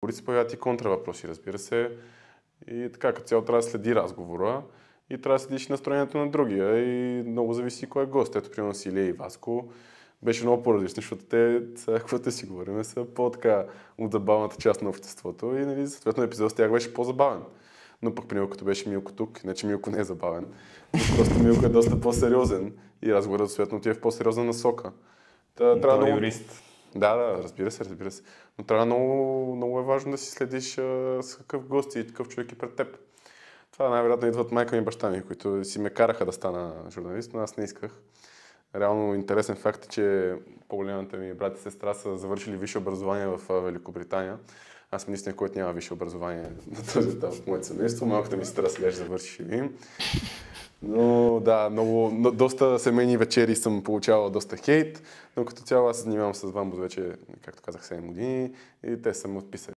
отговори, се появяват и контравъпроси, разбира се. И така, като цяло трябва да следи разговора и трябва да следиш настроението на другия и много зависи кой е гост. Ето, примерно с Илия и Васко беше много по-различно, защото те, сега каквото си говорим, са по-така от забавната част на обществото и нали, съответно епизод с тях беше по-забавен. Но пък примерно като беше Милко тук, не че Милко не е забавен, но просто Милко е доста по-сериозен и разговорът съответно отива в по-сериозна насока. Той е юрист. Да, разбира се. Но трябва много е важно да си следиш с какъв гост и какъв човек е пред теб. Това най-вероятно идват майка ми и баща ми, които си ме караха да стана журналист, но аз не исках. Реално интересен факт е, че по-голямата ми брат и сестра са завършили висше образование в Великобритания. Аз съм наистина, който няма висше образование на този етап в моето семейство. Малката ми сестра сега ще завърши шивим. Но да, доста семейни вечери съм получавал доста хейт, но като цяло аз се занимавам с Вамбуз вече, както казах, 7 години и те са ме отписали.